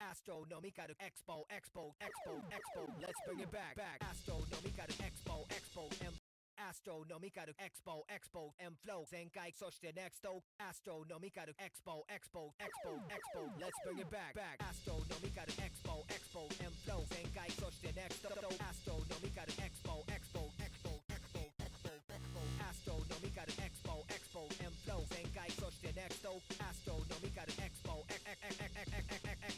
Astronomical Expo, Expo, Expo, Expo. Let's bring it back, back. Astronomical Expo, Expo, and Astronomical Expo, Expo, and flow. Zenkai, そして next Astronomical Expo, Expo, Expo, Expo. Let's bring it back, back. Astronomical Expo, Expo, and flow. Zenkai, そして next Astronomical Expo, Expo, Expo, Expo, Expo, Expo. Astronomical Expo, Expo, and flow. Zenkai, そして next Astronomical Expo,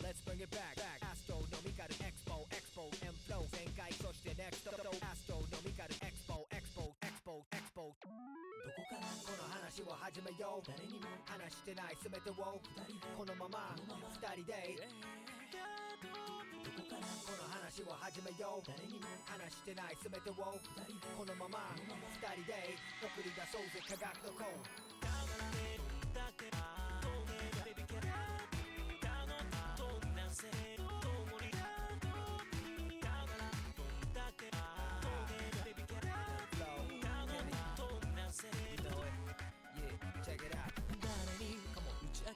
Let's bring it back, back. Astronomical Expo, Expo, and flow. Zenkai, そして next Astronomical Expo, Expo, Expo, Expo. どこからこの話を始めよう。誰にも話してない全てをこのまま二人で。どこからこの話を始めよう。誰にも話してない全てをこのまま二人で送り出そうぜ科学のコーン。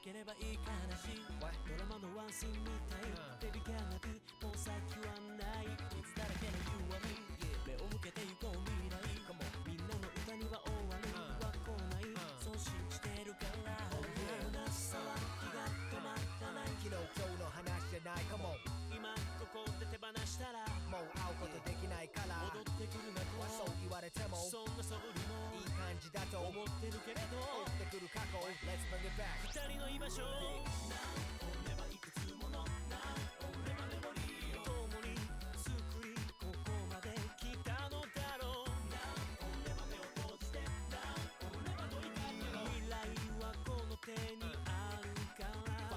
ければいい話ドラマのワンシーンみたいベビーキャナビもう先はないいつだらけの弱み目を向けて行こう未来みんなの歌には終わりは来ないそう信じてるから虚しさは気が止まらない昨日今日の話じゃないかも今ここで手放したらもう会うことできないから戻ってくるなとはそう言われてもそんなそぶりもいい感じだと思ってるけれど追ってくる過去 Let's bring it back 二人の居場所何本ればいくつもの何本ればメモリーを共に作りここまで来たのだろう何本れば目を閉じて何本れば乗り換えろ未来はこの手にあるから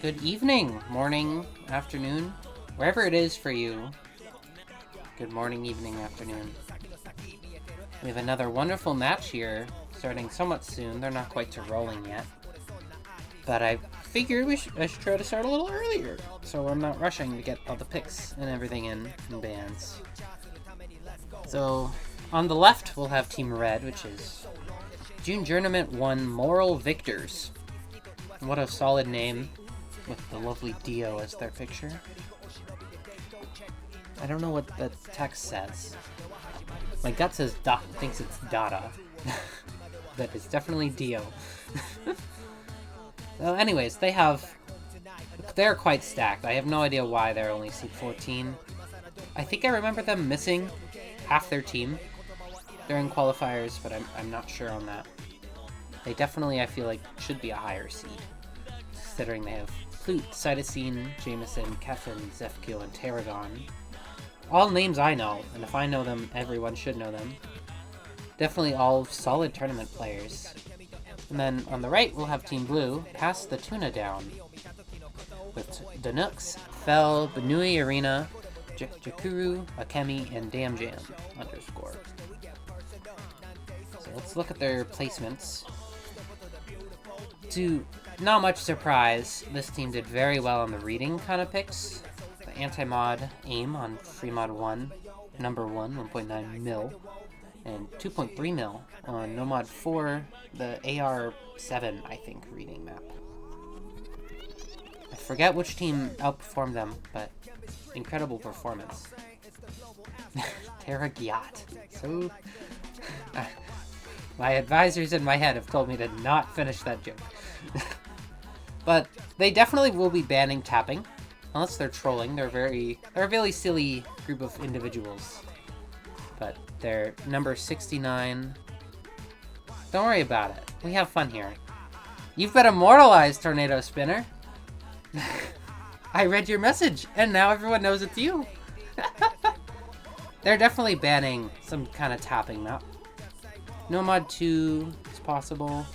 Good evening, morning, afternoon, wherever it is for you. Good morning, evening, afternoon. We have another wonderful match here, starting somewhat soon. They're not quite to rolling yet. But I figured I should try to start a little earlier, so I'm not rushing to get all the picks and everything in bands. So, on the left, we'll have Team Red, which is Journament 1 Moral Victors. What a solid name, with the lovely Dio as their picture. I don't know what the text says. My gut says thinks it's Dada. But it's definitely Dio. Well, anyways, they're quite stacked. I have no idea why they're only seed 14. I think I remember them missing half their team during qualifiers, but I'm not sure on that. They definitely, I feel like, should be a higher seed, considering they have Flute, Cytosine, Jameson, Kefin, Zefkil, and Tarragon. All names I know, and if I know them, everyone should know them. Definitely all solid tournament players. And then on the right, we'll have Team Blue pass the tuna down with Danux, Fel, Benui Arena, Jakuru, Akemi, and Damn Jam _. So let's look at their placements. To not much surprise, this team did very well on the reading kind of picks. The anti-mod aim on free mod 1, number 1, 1.9 mil, and 2.3 mil on no mod 4, the AR7, I think, reading map. I forget which team outperformed them, but incredible performance. Terra Gyat. So, my advisors in my head have told me to not finish that joke. But they definitely will be banning tapping, unless they're trolling. They're a really silly group of individuals. But they're number 69. Don't worry about it. We have fun here. You've been immortalized, Tornado Spinner. I read your message, and now everyone knows it's you. They're definitely banning some kind of tapping map. No mod 2 is possible.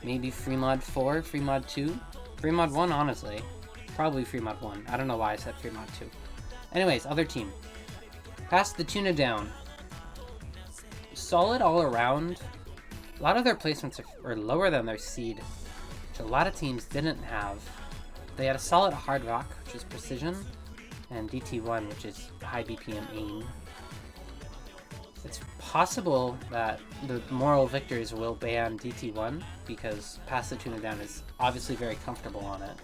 Maybe free mod 4, free mod 2. Free mod 1, honestly. Probably free mod 1. I don't know why I said free mod 2. Anyways, other team. Pass the tuna down. Solid all around. A lot of their placements are lower than their seed, which a lot of teams didn't have. They had a solid hard rock, which is precision, and DT1, which is high BPM aim. It's possible that the moral victors will ban DT1 because Pass the Tuna Down is obviously very comfortable on it.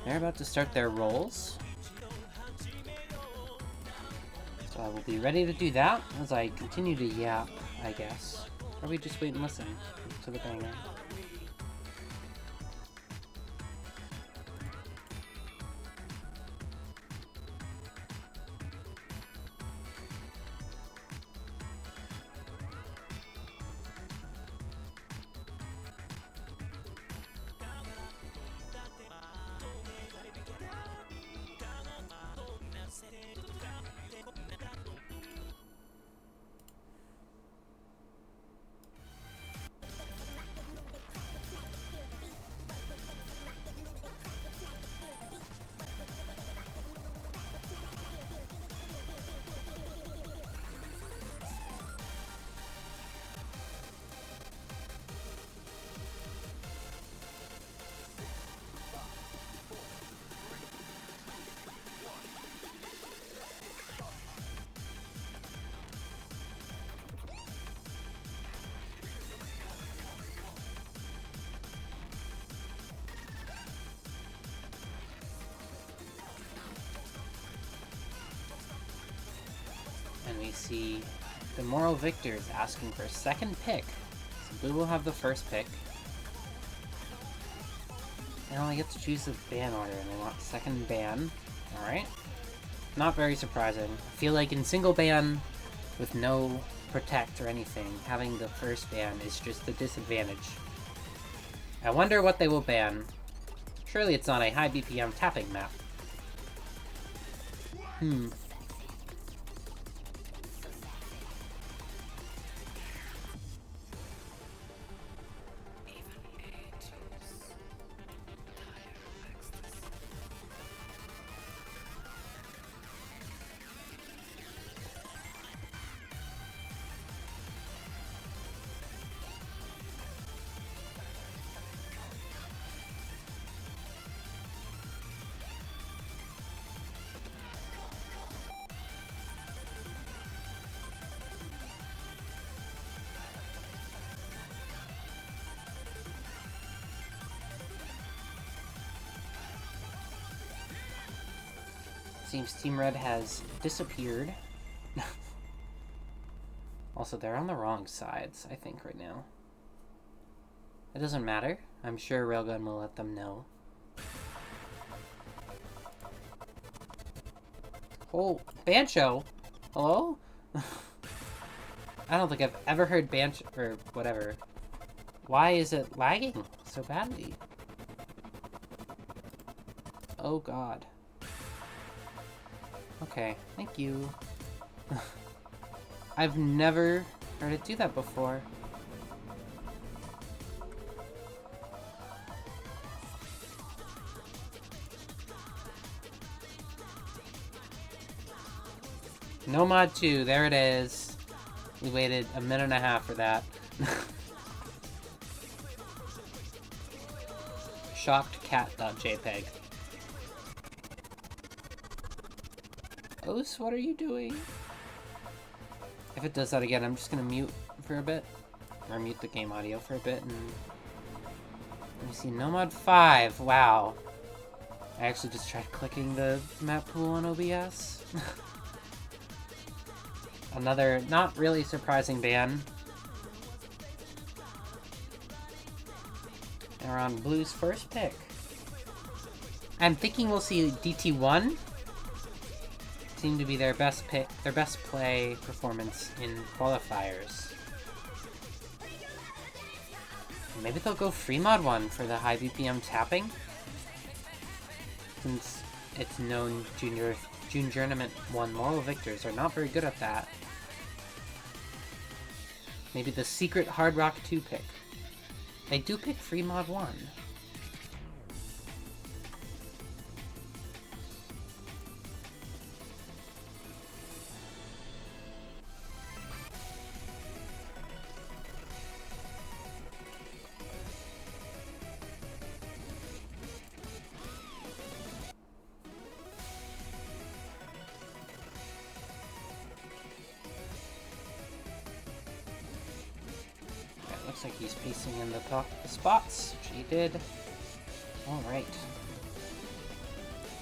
They're about to start their rolls. So I will be ready to do that as I continue to yap, I guess. Or we just wait and listen to the banger. And we see the moral victors asking for second pick. So Blue will have the first pick. They only get to choose the ban order, and they want second ban. Alright. Not very surprising. I feel like in single ban, with no protect or anything, having the first ban is just a disadvantage. I wonder what they will ban. Surely it's not a high BPM tapping map. Seems Team Red has disappeared. Also, they're on the wrong sides, I think, right now. It doesn't matter. I'm sure Railgun will let them know. Oh, Bancho! Hello? I don't think I've ever heard Bancho, or whatever. Why is it lagging so badly? Oh god. Okay, thank you. I've never heard it do that before. No mod 2, there it is. We waited a minute and a half for that. Shockedcat.jpg. Os, what are you doing? If it does that again, I'm just gonna mute for a bit. Or mute the game audio for a bit and... Let me see, no mod 5, wow. I actually just tried clicking the map pool on OBS. Another not really surprising ban. And we're on Blue's first pick. I'm thinking we'll see DT1. Seem to be their best pick, their best play performance in qualifiers. Maybe they'll go free mod 1 for the high BPM tapping. Since it's known June Journament 1 moral victors are not very good at that. Maybe the secret Hard Rock 2 pick. They do pick free mod 1. like he's pacing in the top spots, which he did. Alright.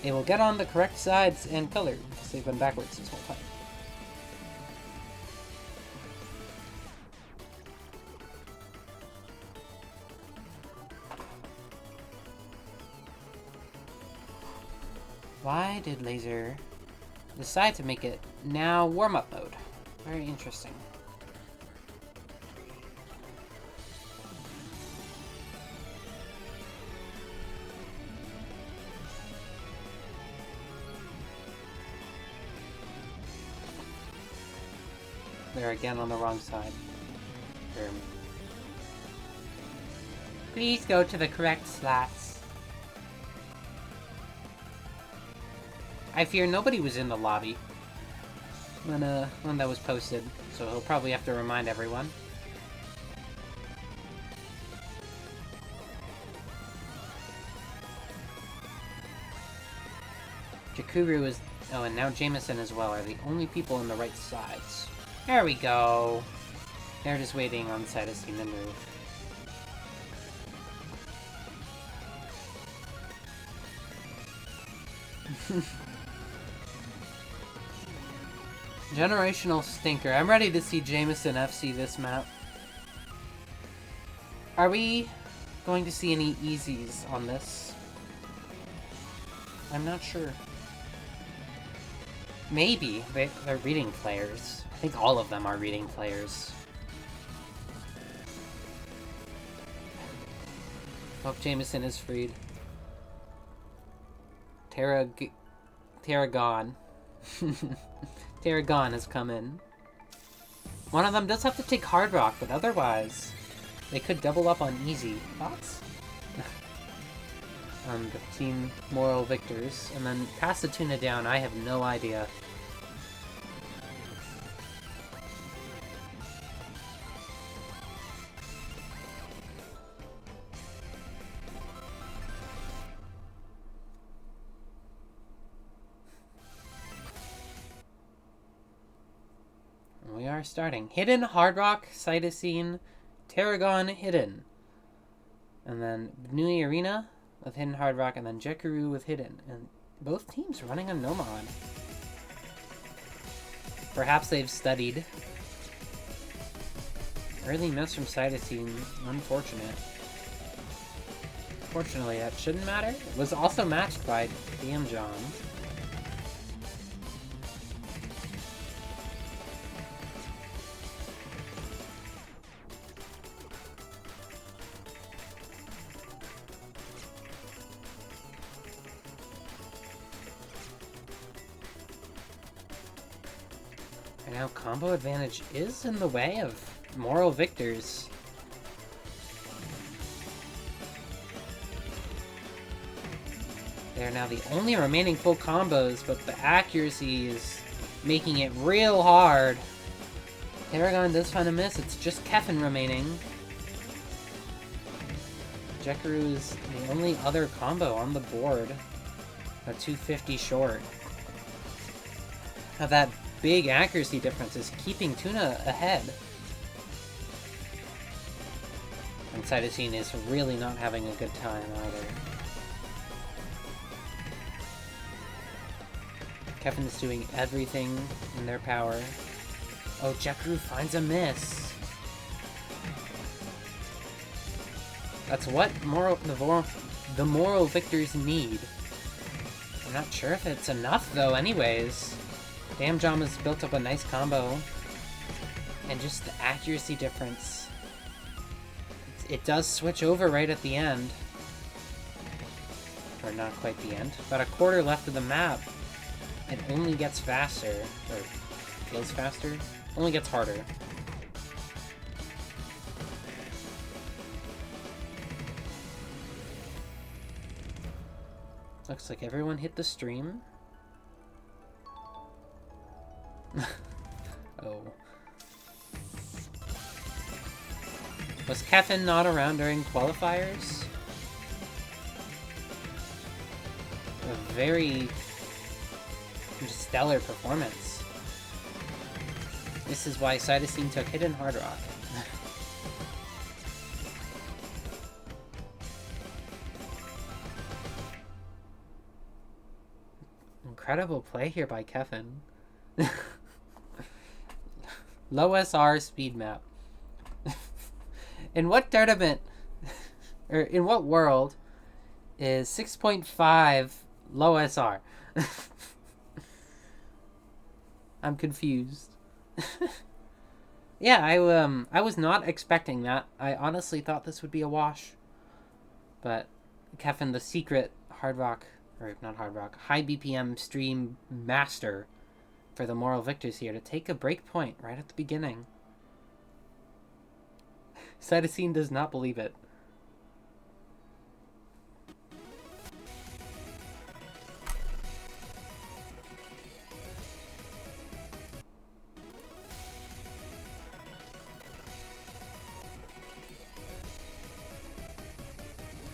They will get on the correct sides and color, because they've been backwards this whole time. Why did Laser decide to make it now warm-up mode? Very interesting. They're again on the wrong side. Please go to the correct slots. I fear nobody was in the lobby when that was posted, so he'll probably have to remind everyone. Jakuru is... Oh, and now Jameson as well are the only people in the right sides. There we go! They're just waiting on Cytosine to move. Generational stinker. I'm ready to see Jameson FC this map. Are we going to see any easies on this? I'm not sure. Maybe. They're reading players. I think all of them are reading players. Hope Jameson is freed. Tarragon. Tarragon has come in. One of them does have to take Hard Rock, but otherwise, they could double up on easy. Thoughts? The Team Moral Victors. And then pass the Tuna down, I have no idea. We are starting. Hidden, Hard Rock, Cytosine, Tarragon, Hidden. And then Nui Arena with Hidden, Hard Rock, and then Jekuru with Hidden. And both teams running a Nomon. Perhaps they've studied. Early miss from Cytosine. Unfortunate. Fortunately, that shouldn't matter. It was also matched by DM John. And now combo advantage is in the way of Moral Victors. They're now the only remaining full combos, but the accuracy is making it real hard. Tarragon does find a miss. It's just Keffin remaining. Jekuru is the only other combo on the board. A 250 short. Now that big accuracy difference is keeping Tuna ahead. And Cytosine is really not having a good time either. Keffin is doing everything in their power. Oh, Jekuru finds a miss. That's what the Moral Victors need. I'm not sure if it's enough though anyways. Damn Jom has built up a nice combo. And just the accuracy difference. It does switch over right at the end. Or not quite the end. About a quarter left of the map. It only gets faster. Or feels faster. Only gets harder. Looks like everyone hit the stream. Oh. Was Keffin not around during qualifiers? A very stellar performance. This is why Cytosine took Hidden Hard Rock. incredible play here by Kevin. Low SR speed map. In what tournament, or in what world, is 6.5 low SR? I'm confused. Yeah, I was not expecting that. I honestly thought this would be a wash. But Kevin, the secret hard rock, or not hard rock, high BPM stream master for the moral victors here to take a break point right at the beginning. Cytosine does not believe it.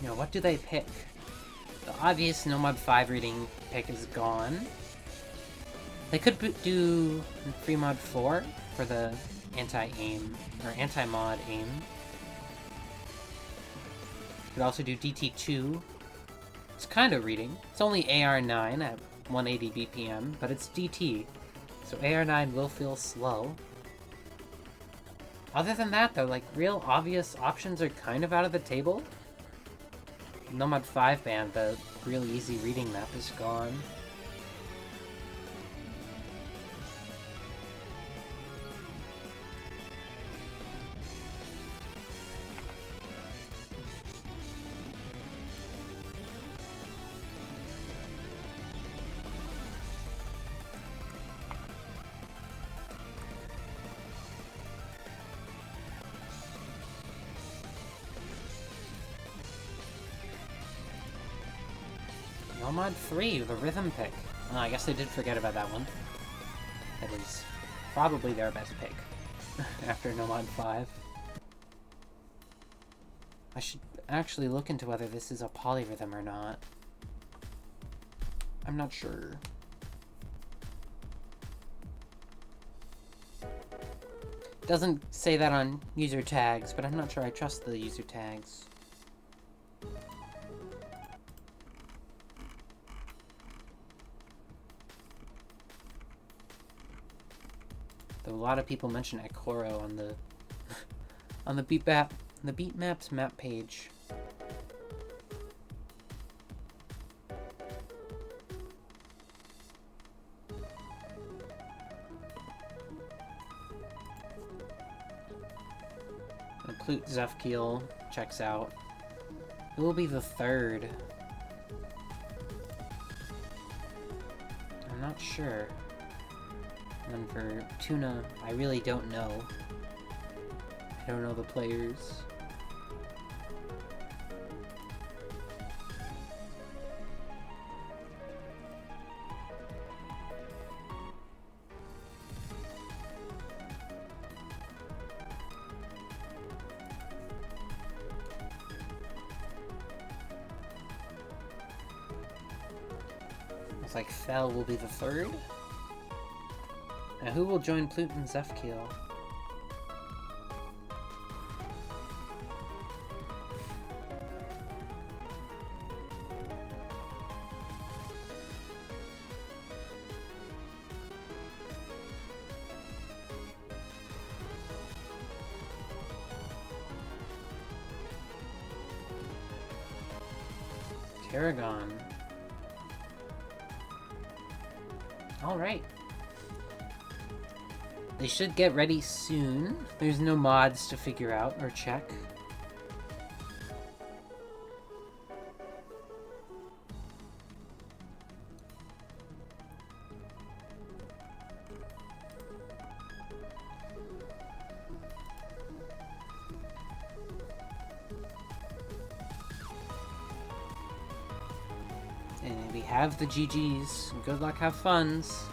Now, what do they pick? The obvious No Mod 5 reading pick is gone. They could do Free Mod 4 for the anti-aim, or anti-mod aim. Could also do DT2. It's kind of reading. It's only AR9 at 180 BPM, but it's DT, so AR9 will feel slow. Other than that, though, like, real obvious options are kind of out of the table. Nomad 5 band, the really easy reading map is gone. Nomad 3, the rhythm pick. Oh, I guess they did forget about that one. It was probably their best pick after Nomad 5. I should actually look into whether this is a polyrhythm or not. I'm not sure. Doesn't say that on user tags, but I'm not sure I trust the user tags. Though a lot of people mention Ekoro on the on the beatmaps map page. And Plute Zefkiel checks out. Who will be the third? I'm not sure. And for Tuna, I really don't know. I don't know the players. Looks like Fell will be the third. Now who will join Plute and Zefkiel? Tarragon. Alright. They should get ready soon. There's no mods to figure out or check. And we have the GGs. Good luck, have funs.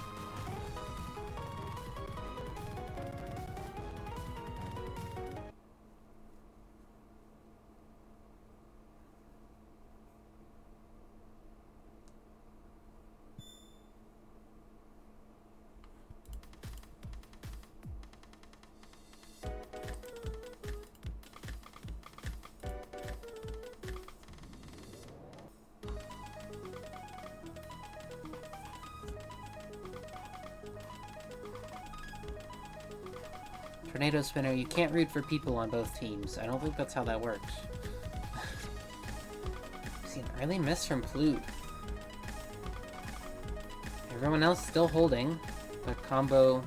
Tornado Spinner, you can't root for people on both teams. I don't think that's how that works. See an early miss from Plute. Everyone else still holding, but combo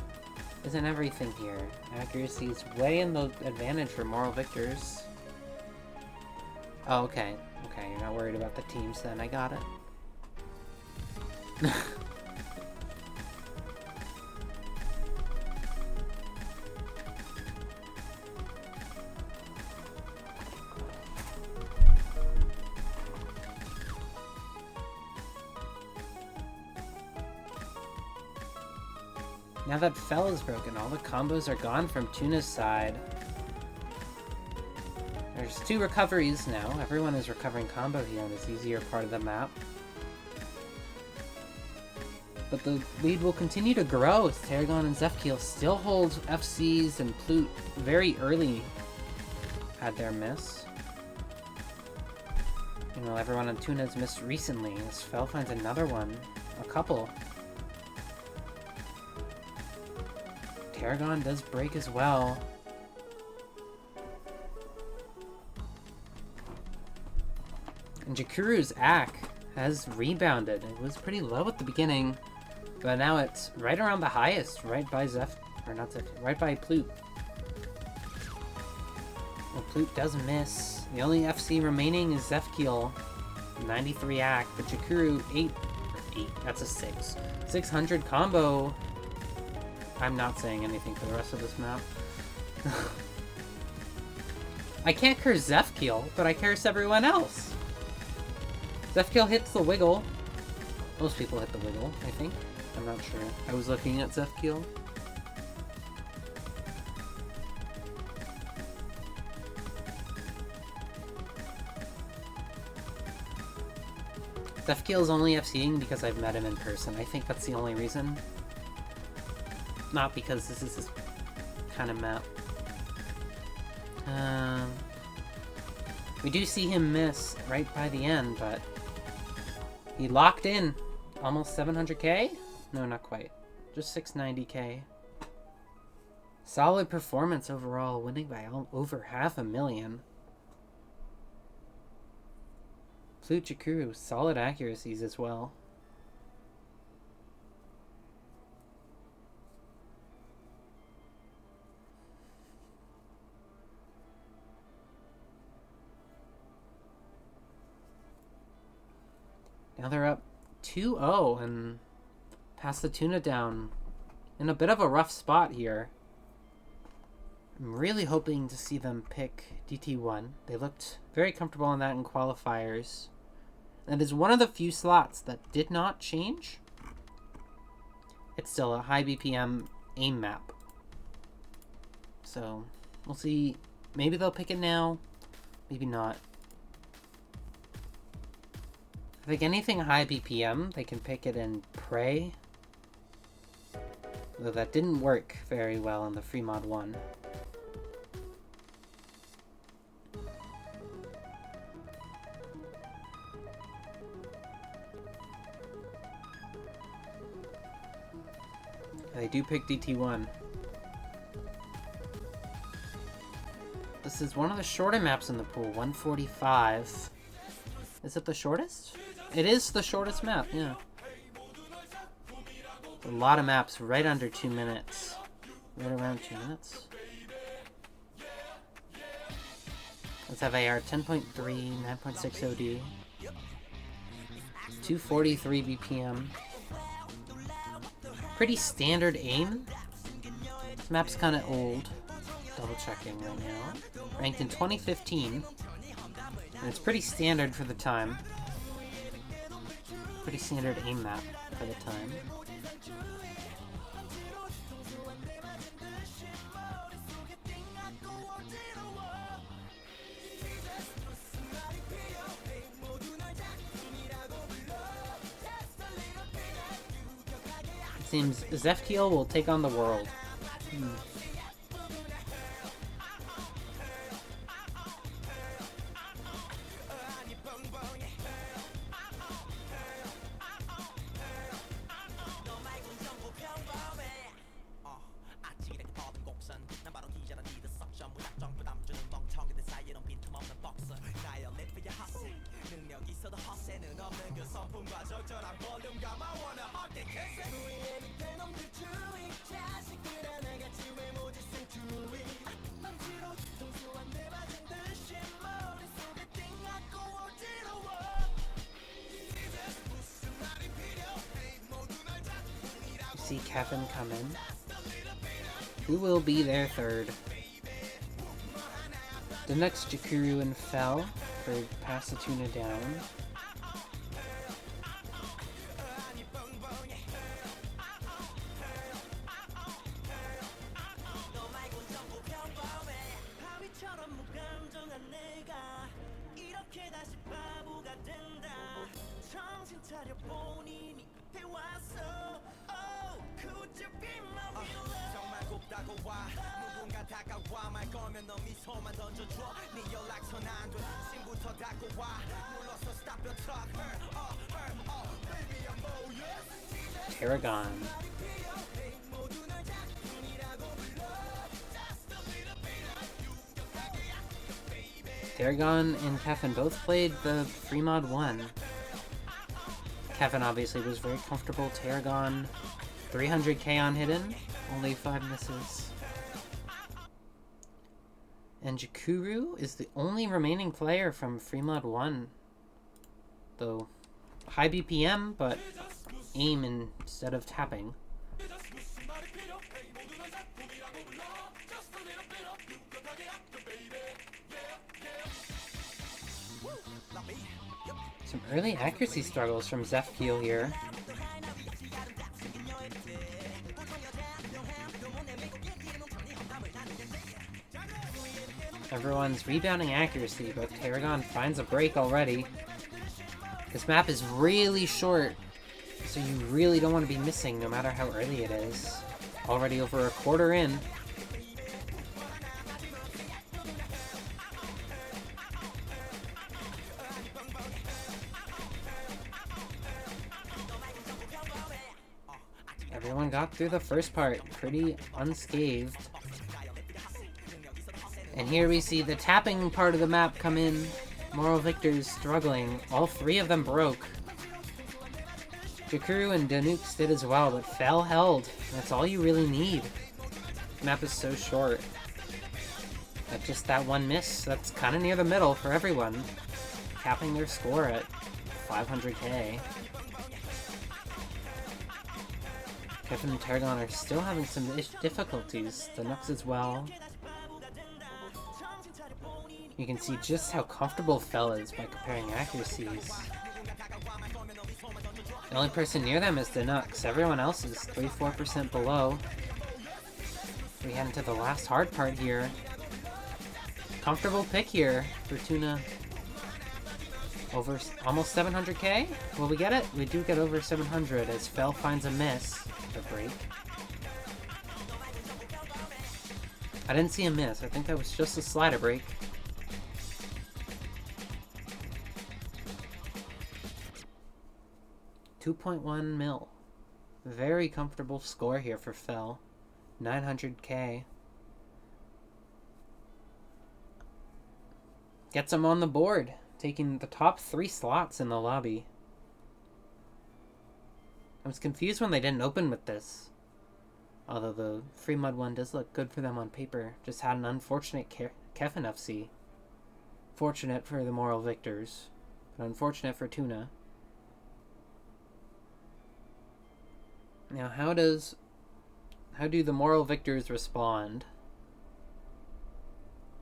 isn't everything here. Accuracy is way in the advantage for Moral Victors. Oh, okay. Okay, you're not worried about the teams then. I got it. Now that Fell is broken, all the combos are gone from Tuna's side. There's 2 recoveries now. Everyone is recovering combo here on this easier part of the map. But the lead will continue to grow as Tarragon and Zefkiel still hold FCs, and Plute very early had their miss. You know, everyone on Tuna's missed recently as Fell finds another one. A couple. Tarragon does break as well. And Jakuru's Ack has rebounded. It was pretty low at the beginning, but now it's right around the highest, right by right by Plute. Well, Plute does miss. The only FC remaining is Zefkiel, 93 Ack, but Jakuru 8, that's a 6. 600 combo. I'm not saying anything for the rest of this map. I can't curse Zefkiel, but I curse everyone else. Zefkiel hits the wiggle. Most people hit the wiggle, I think. I'm not sure. I was looking at Zefkiel. Zefkiel's only FCing because I've met him in person. I think that's the only reason. Not because this is this kind of map. We do see him miss right by the end, but he locked in almost 700k? No, not quite. Just 690k. Solid performance overall, winning by over 500,000. Plute Jakuru, solid accuracies as well. Now they're up 2-0 and pass the Tuna down in a bit of a rough spot here. I'm really hoping to see them pick DT1. They looked very comfortable on that in qualifiers. That is one of the few slots that did not change. It's still a high BPM aim map. So we'll see. Maybe they'll pick it now. Maybe not. I think anything high BPM, they can pick it in Prey. Though that didn't work very well in the free mod 1. They do pick DT1. This is one of the shorter maps in the pool, 145. Is it the shortest? It is the shortest map, yeah. A lot of maps right under 2 minutes. Right around 2 minutes. Let's have AR 10.3, 9.6 OD. 243 BPM. Pretty standard aim. This map's kind of old. Double checking right now. Ranked in 2015. And it's pretty standard for the time. Pretty standard aim map for the time. It seems Zefkiel will take on the world. see Kevin come in. Who will be their third? The next Jakuru and Fell for pass the tuna down. Tarragon. Tarragon and Kevin both played the free mod 1. Kevin obviously was very comfortable. Tarragon, 300k on hidden, only 5 misses. And Jakuru is the only remaining player from free mod 1. Though, high BPM, but aim instead of tapping. Some early accuracy struggles from Zefkiel here. Everyone's rebounding accuracy, but Tarragon finds a break already. This map is really short, so you really don't want to be missing no matter how early it is. Already over a quarter in. Everyone got through the first part pretty unscathed. And here we see the tapping part of the map come in. Moral Victors struggling. All 3 of them broke. Jakuru and Danux did as well, but Fell held. That's all you really need. The map is so short. But just that one miss, that's kind of near the middle for everyone. Capping their score at 500k. Kevin and Tarragon are still having some difficulties. Danux as well. You can see just how comfortable Fell is by comparing accuracies. The only person near them is Danux. Everyone else is 3-4% below. We head into the last hard part here. Comfortable pick here for Tuna. Over almost 700k? Will we get it? We do get over 700 as Fell finds a miss. A break. I didn't see a miss. I think that was just a slider break. $2.1 mil. Very comfortable score here for Fell. 900k. Gets him on the board, taking the top 3 slots in the lobby. I was confused when they didn't open with this. Although the free mod 1 does look good for them on paper. Just had an unfortunate Kevin FC. Fortunate for the Moral Victors, but unfortunate for Tuna. Now, how do the Moral Victors respond?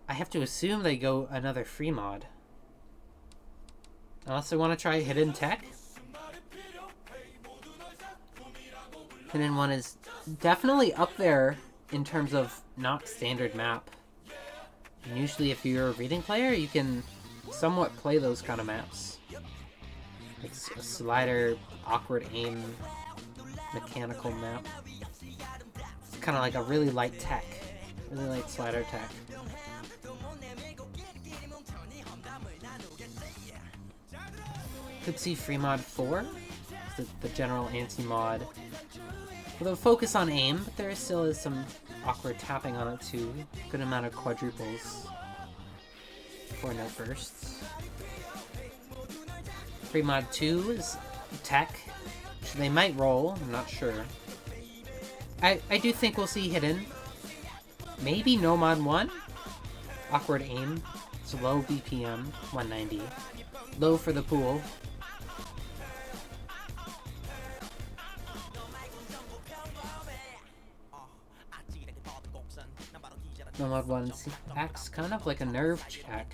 I have to assume they go another free mod. Unless they want to try Hidden Tech. Hidden 1 is definitely up there in terms of not standard map. And usually if you're a reading player, you can somewhat play those kind of maps. It's a slider, awkward aim, mechanical map. It's kind of like a really light tech. Really light slider tech. Could see free mod 4, the general anti-mod. With a focus on aim, but there still is some awkward tapping on it too. Good amount of quadruples. 4 no bursts. Free mod 2 is tech. So they might roll, I'm not sure. I do think we'll see hidden. Maybe no mod 1. Awkward aim. It's low BPM, 190. Low for the pool. Nomad 1 acts kind of like a nerve check.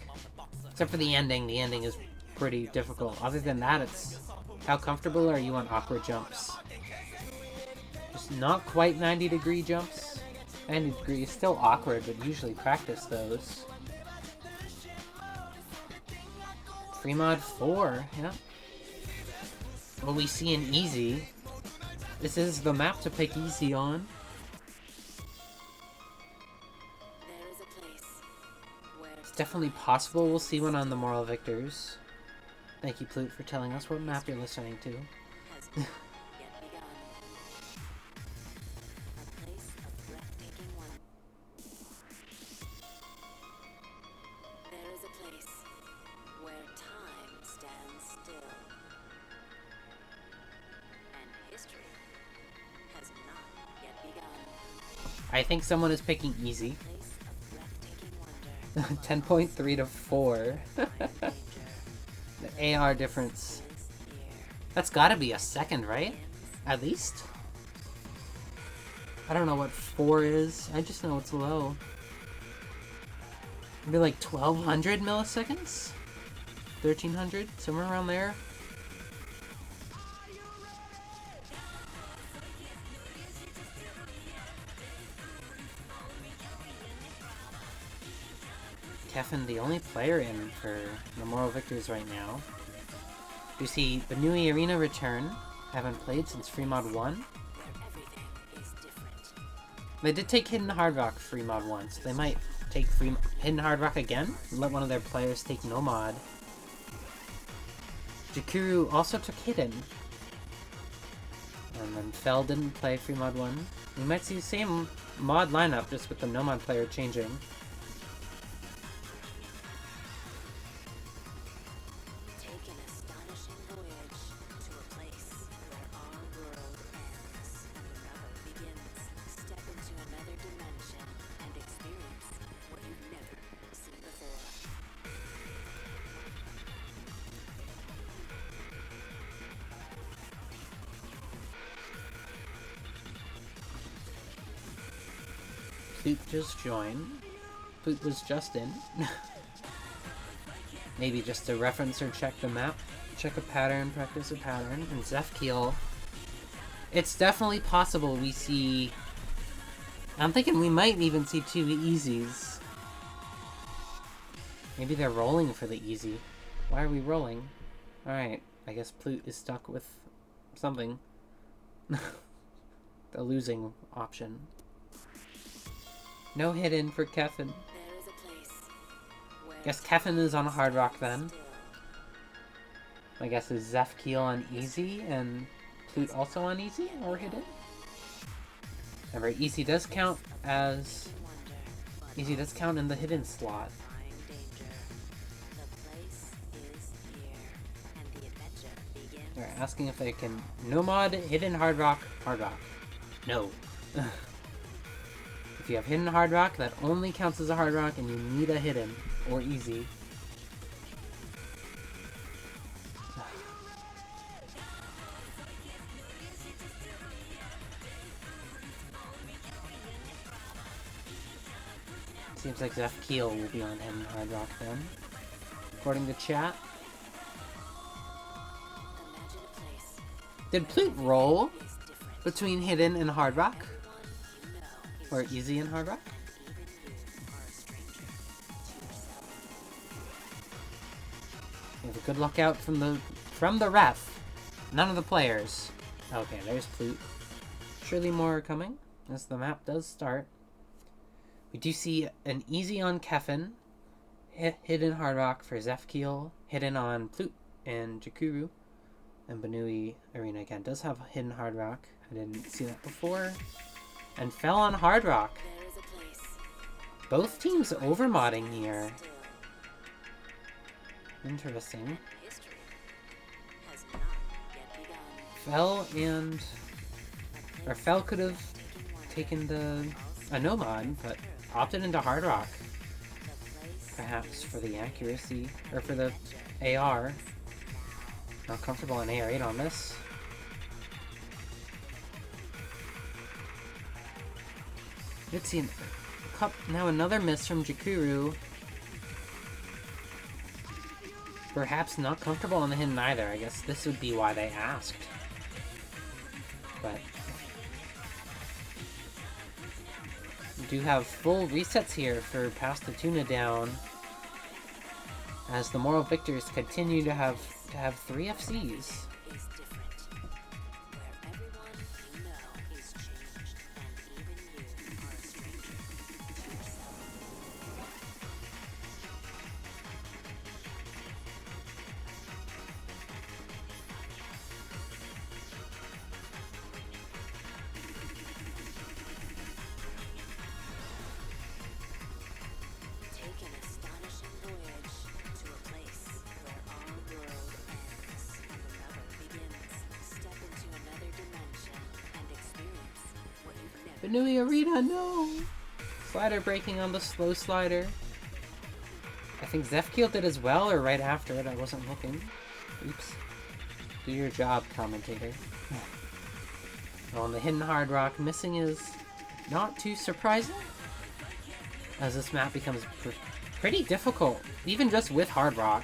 Except for the ending. The ending is pretty difficult. Other than that, it's how comfortable are you on awkward jumps? Just not quite 90-degree jumps. 90 degrees, still awkward, but usually practice those. Free mod 4, yeah. Will we see an easy? This is the map to pick easy on. It's definitely possible we'll see one on the Moral Victors. Thank you, Plute, for telling us what map you're listening to. I think someone is picking easy. 10.3 to 4. The AR difference. That's gotta be a second, right? At least? I don't know what 4 is. I just know it's low. Maybe like 1200 milliseconds? 1300? Somewhere around there? Kevin, the only player in for the Moral Victors right now. You see the new Arena return. Haven't played since Free Mod 1. They did take Hidden Hard Rock Free Mod 1, so they might take Hidden Hard Rock again and let one of their players take no mod. Jakuru also took Hidden. And then Fel didn't play Free Mod 1. We might see the same mod lineup, just with the no mod player changing. Poop just joined. Poop was just in. Maybe just to reference or check the map. Check a pattern, practice a pattern. And Zefkeel. It's definitely possible we see... I'm thinking we might even see 2 easies. Maybe they're rolling for the easy. Why are we rolling? Alright, I guess Plute is stuck with something. The losing option. No hidden for Kevin. Guess Kevin is on Hard Rock then. My guess is Zefkeel on easy and Plute also on easy or hidden. Remember, easy does count as... Easy does count in the hidden slot. They're asking if they can no mod hidden Hard Rock, Hard Rock. No. If you have hidden Hard Rock, that only counts as a Hard Rock and you need a hidden or easy. Seems like Zefkeel will be on hidden Hard Rock then, according to chat. Did Plute roll between hidden and Hard Rock? Or easy and Hard Rock? We have a good lookout from the ref. None of the players. Okay, there's Plute. Surely more are coming as the map does start. We do see an easy on Kevin, hidden Hard Rock for Zefkeel, hidden on Plute and Jakuru, and Banui Arena again does have hidden Hard Rock. I didn't see that before. And Fel on Hard Rock. Both teams overmodding here. Interesting. Fel and... Or Fel could have taken a no mod, but opted into Hard Rock. Perhaps for the accuracy, or for the AR. Not comfortable in AR8 on this. Let's see now another miss from Jakuru. Perhaps not comfortable on the hidden either. I guess this would be why they asked. But we do have full resets here for Pass the Tuna down, as the Moral Victors continue to have 3 FCs. Benui Arena, no! Slider breaking on the slow slider. I think Zefkiel did as well, or right after it. I wasn't looking. Oops. Do your job, commentator. On the hidden hard rock, missing is not too surprising, as this map becomes pretty difficult, even just with hard rock.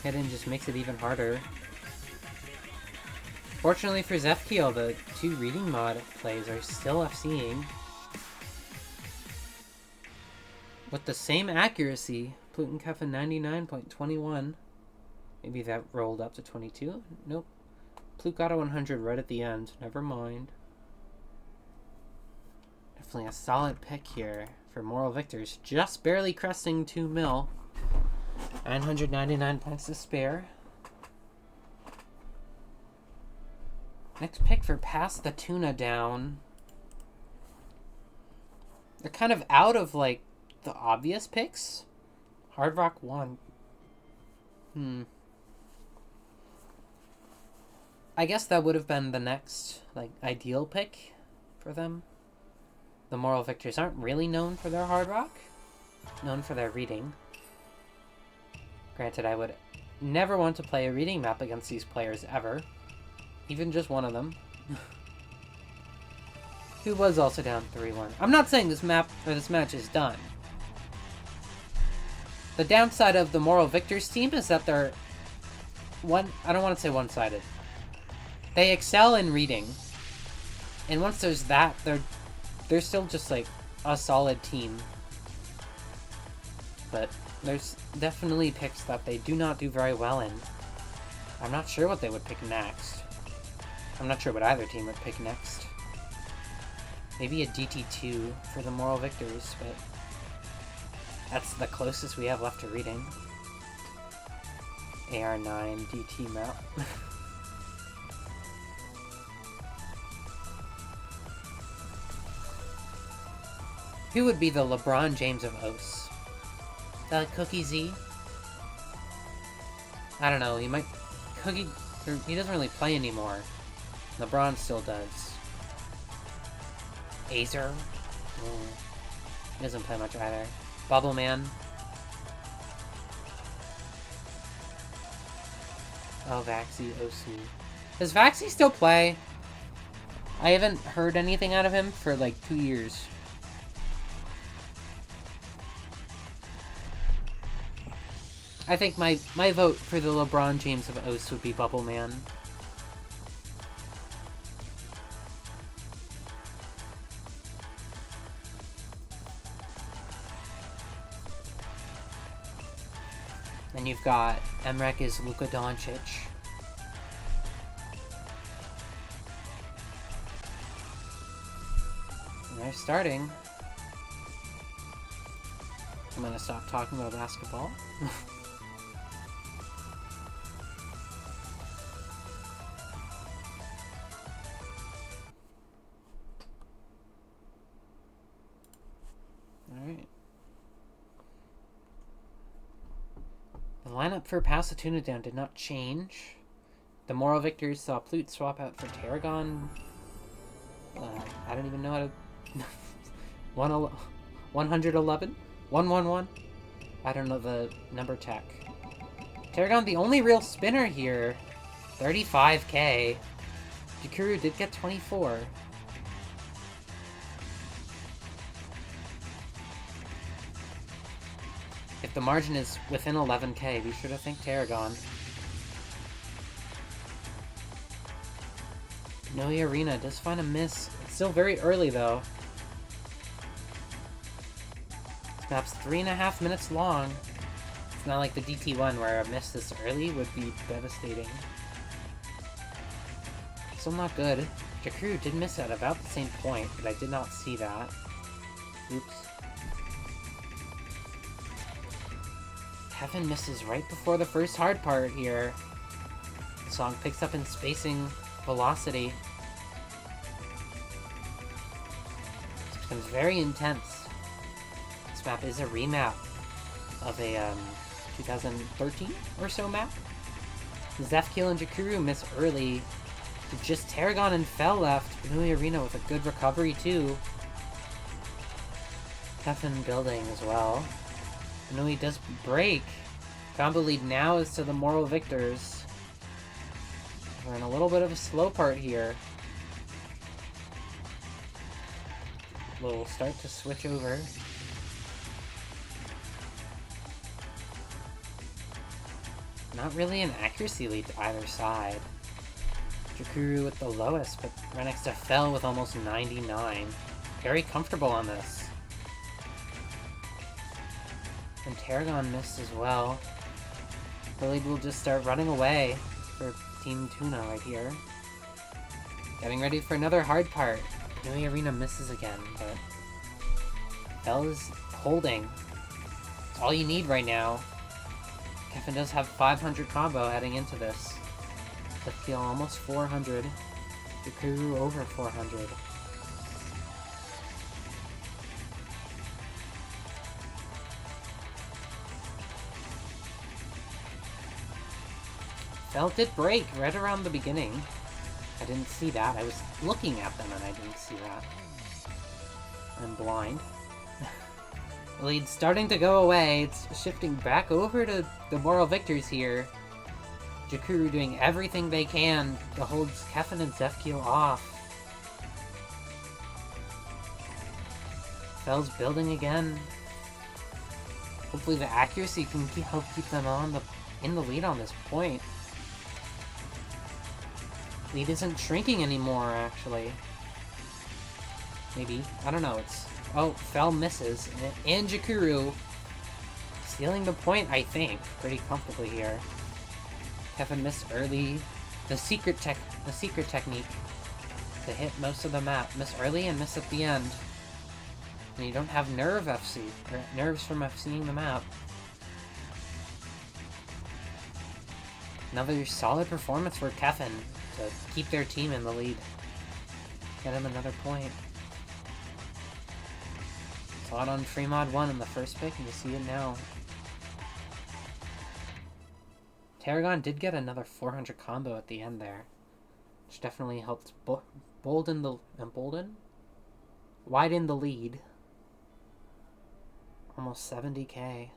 Hidden just makes it even harder. Fortunately for Zefkiel, the 2 reading mod plays are still FCing with the same accuracy. Pluton-Keffa 99.21. Maybe that rolled up to 22? Nope. Plute got a 100 right at the end. Never mind. Definitely a solid pick here for Moral Victors. Just barely cresting 2 mil. 999 points to spare. Next pick for Pass the Tuna down. They're kind of out of, like, the obvious picks. Hard Rock 1. I guess that would have been the next, like, ideal pick for them. The Moral Victors aren't really known for their Hard Rock. Known for their reading. Granted, I would never want to play a reading map against these players ever. Even just one of them. Who was also down 3-1. I'm not saying this map or this match is done. The downside of the Moral Victors team is that they're I don't want to say one-sided. They excel in reading. And once there's that, they're still just like a solid team. But there's definitely picks that they do not do very well in. I'm not sure what they would pick next. I'm not sure what either team would pick next. Maybe a DT2 for the Moral Victors, but that's the closest we have left to reading. AR9 DT map. Who would be the LeBron James of OS? Cookie Z? I don't know, he might... he doesn't really play anymore. LeBron still does. Azer? He doesn't play much either. Bubble Man? Oh, Vaxi, OC. Does Vaxi still play? I haven't heard anything out of him for like 2 years. I think my vote for the LeBron James of OS would be Bubble Man. Then you've got Emrek is Luka Doncic. And they're starting. I'm gonna stop talking about basketball. Alright. The lineup for Pass the Tuna down did not change. The Moral Victors saw Plute swap out for Tarragon. I don't even know how to... 111? 111? I don't know the number tech. Tarragon, the only real spinner here. 35k. Jakuru did get 24. If the margin is within 11k, be sure to think Tarragon. Noe Arena does find a miss. It's still very early, though. This map's 3.5 minutes long. It's not like the DT1 where a miss this early would be devastating. Still not good. Jakuru did miss at about the same point, but I did not see that. Oops. Kevin misses right before the first hard part here. The song picks up in spacing velocity. This becomes very intense. This map is a remap of a 2013 or so map. Zefkiel and Jakuru miss early. Just Tarragon and Fell left. Benui Arena with a good recovery too. Kevin building as well. Benui does break. Combo lead now is to the Moral Victors. We're in a little bit of a slow part here. We'll start to switch over. Not really an accuracy lead to either side. Jakuru with the lowest, but right next to Fell with almost 99. Very comfortable on this. And Tarragon missed as well. The lead will just start running away for Team Tuna right here. Getting ready for another hard part. Nui Arena misses again, but Fell is holding. It's all you need right now. Kevin does have 500 combo heading into this. Zefkiel almost 400. Jakuru over 400. Fell did break right around the beginning. I didn't see that. I was looking at them and I didn't see that. I'm blind. The lead's starting to go away. It's shifting back over to the Moral Victors here. Jakuru doing everything they can to hold Kevin and Zefkiel off. Fell's building again. Hopefully the accuracy can help keep them in the lead on this point. Lead isn't shrinking anymore, actually. Maybe. I don't know. It's... Oh, Fell misses. And Jakuru stealing the point, I think, pretty comfortably here. Kevin missed early. The secret technique to hit most of the map. Miss early and miss at the end. And you don't have nerves from FCing the map. Another solid performance for Kevin to keep their team in the lead. Get him another point. Saw it on Fremod 1 in the first pick, and you see it now. Tarragon did get another 400 combo at the end there, which definitely helped widen the lead. Almost 70k.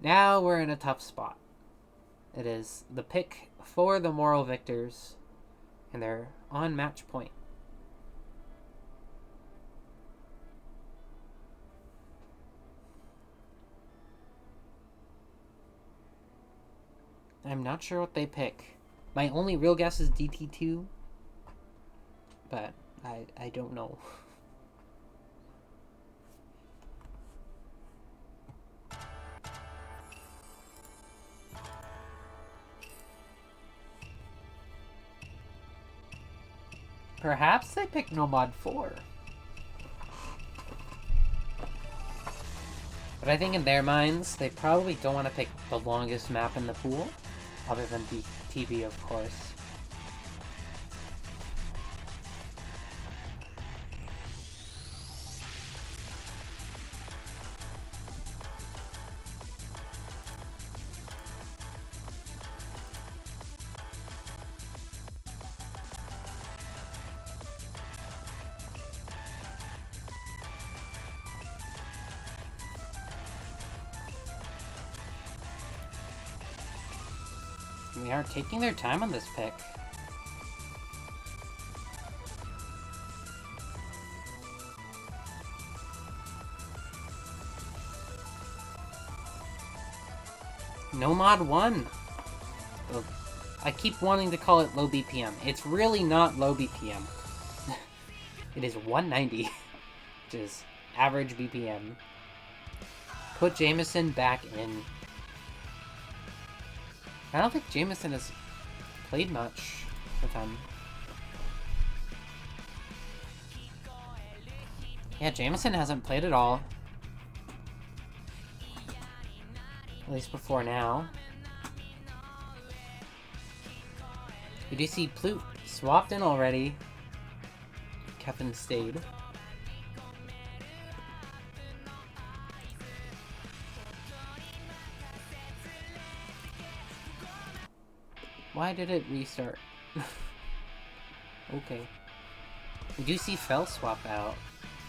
Now we're in a tough spot. It is the pick for the Moral Victors, and they're on match point. I'm not sure what they pick. My only real guess is DT2, but I don't know. Perhaps they pick Nomad 4. But I think in their minds, they probably don't want to pick the longest map in the pool, other than TV, of course. They are taking their time on this pick. No mod 1. Well, I keep wanting to call it low BPM. It's really not low BPM. It is 190, which is average BPM. Put Jameson back in. I don't think Jameson has played much with him. Yeah, Jameson hasn't played at all. At least before now. We do see Plute swapped in already. Kevin stayed. Why did it restart? Okay. We do see Fell swap out.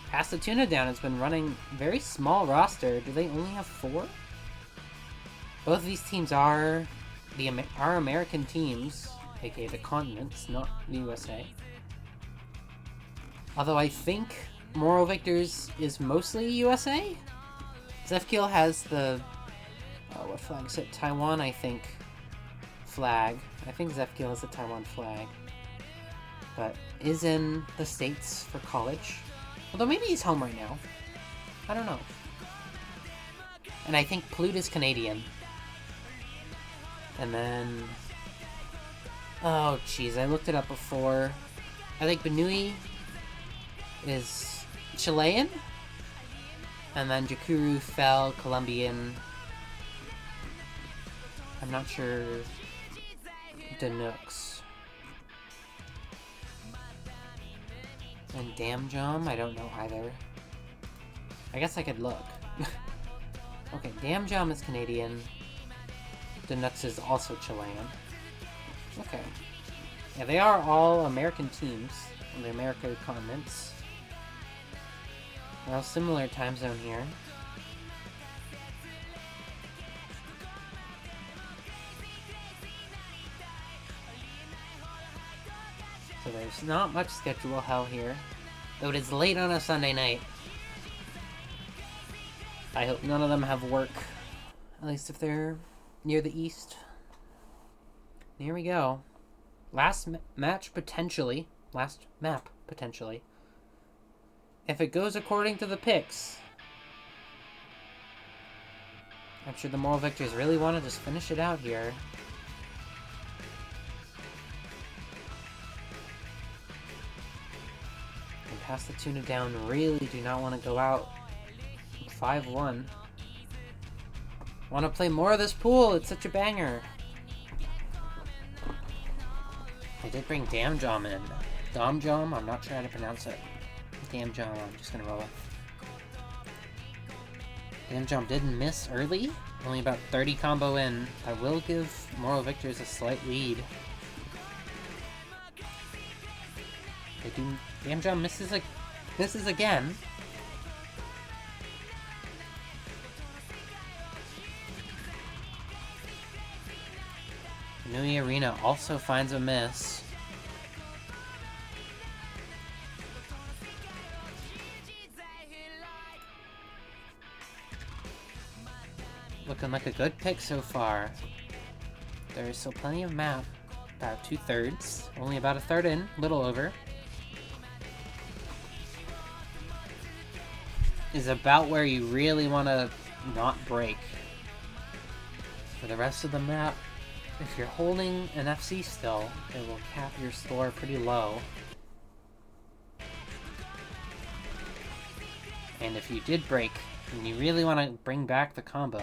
Pass the Tuna down has been running very small roster. Do they only have 4? Both of these teams are our American teams, aka the continents, not the USA. Although I think Moral Victors is mostly USA? Zefkiel has the... what flag is it? Taiwan, I think. Flag. I think Zefkiel has the Taiwan flag. But is in the States for college. Although maybe he's home right now. I don't know. And I think Plute is Canadian. And then... oh, jeez, I looked it up before. I think Benui is Chilean. And then Jakuru Fell, Colombian. I'm not sure... Danooks. And Damjom? I don't know either. I guess I could look. Okay, Damjom is Canadian. Danooks is also Chilean. Okay. Yeah, they are all American teams on the American continents. They're all similar time zone here. So there's not much schedule hell here. Though it is late on a Sunday night. I hope none of them have work. At least if they're near the east. Here we go. Last match potentially. Last map potentially. If it goes according to the picks. I'm sure the Moral Victors really want to just finish it out here. And pass the Tuna down. Really do not want to go out 5-1. Want to play more of this pool. It's such a banger. I did bring Damjom in. Damjom? I'm not sure how to pronounce it. Damjom, I'm just gonna roll with. Damjom didn't miss early. Only about 30 combo in. I will give Moral Victors a slight lead. They do. Damjom misses again. Nui Arena also finds a miss. Looking like a good pick so far. There is still plenty of map. About 2/3. Only about a third in. Little over. Is about where you really want to not break. For the rest of the map, if you're holding an FC still, it will cap your score pretty low. And if you did break, and you really want to bring back the combo,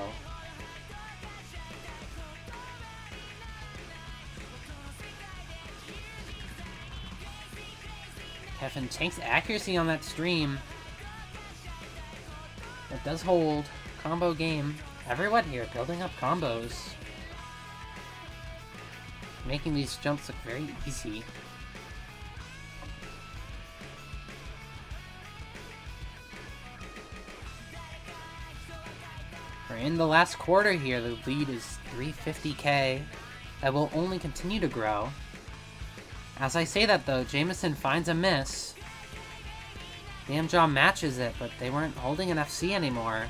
Kevin takes accuracy on that stream. It does hold. Combo game. Everyone here building up combos. Making these jumps look very easy. We're in the last quarter here. The lead is 350k. That will only continue to grow. As I say that though, Jameson finds a miss. Damjom matches it, but they weren't holding an FC anymore.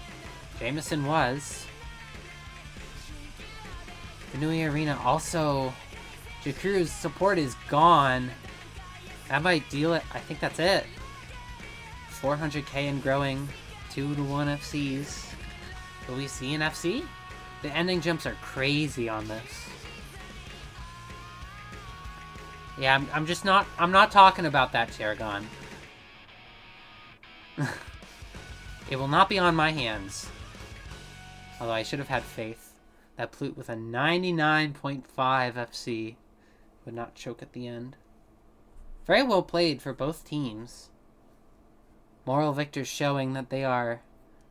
Jameson was. Inui Arena also... Jakuru's support is gone. That might deal it. I think that's it. 400k and growing. 2-1 FCs. Will we see an FC? The ending jumps are crazy on this. Yeah, I'm not talking about that, Tarragon. It will not be on my hands. Although I should have had faith that Plute with a 99.5 FC would not choke at the end. Very well played for both teams. Moral Victors showing that they are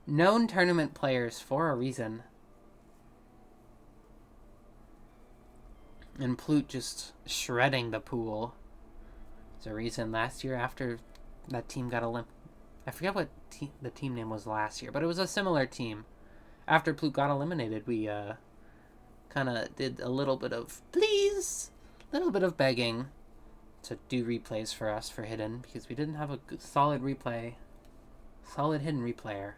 known tournament players for a reason. And Plute just shredding the pool. There's a reason last year after that team got I forget what the team name was last year, but it was a similar team. After Plute got eliminated, we kind of did a little bit of begging to do replays for us for Hidden, because we didn't have a good, solid Hidden replayer.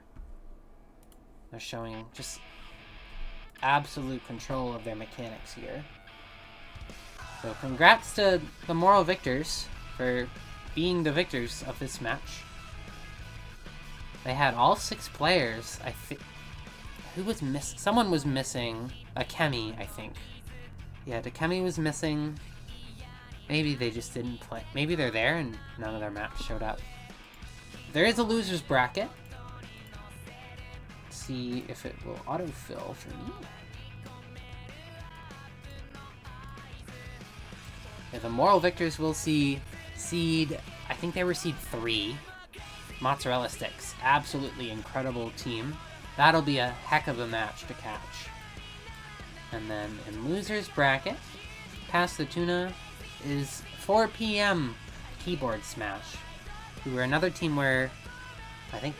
They're showing just absolute control of their mechanics here. So congrats to the Moral Victors for being the victors of this match. They had all 6 players. I think who was someone was missing. Akemi, I think. Yeah, Akemi was missing. Maybe they just didn't play. Maybe they're there and none of their maps showed up. There is a loser's bracket. Let's see if it will autofill for me. Yeah, the Moral Victors will see seed, I think they were seed 3. Mozzarella Sticks. Absolutely incredible team. That'll be a heck of a match to catch. And then in loser's bracket, past the tuna is 4 p.m. Keyboard Smash, who were another team where I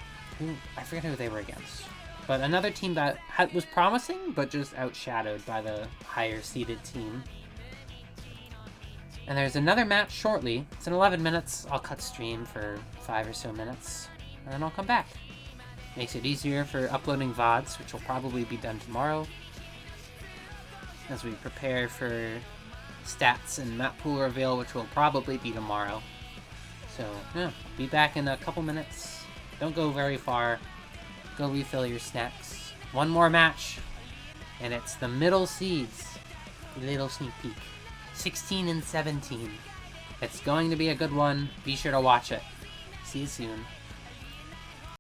forget who they were against, but another team that was promising but just outshadowed by the higher seeded team. And there's another match shortly. It's in 11 minutes. I'll cut stream for 5 or so minutes, and then I'll come back. Makes it easier for uploading VODs, which will probably be done tomorrow, as we prepare for stats and map pool reveal, which will probably be tomorrow. So, yeah, be back in a couple minutes. Don't go very far. Go refill your snacks. One more match, and it's the middle seeds. A little sneak peek. 16 and 17. It's going to be a good one. Be sure to watch it. See you soon.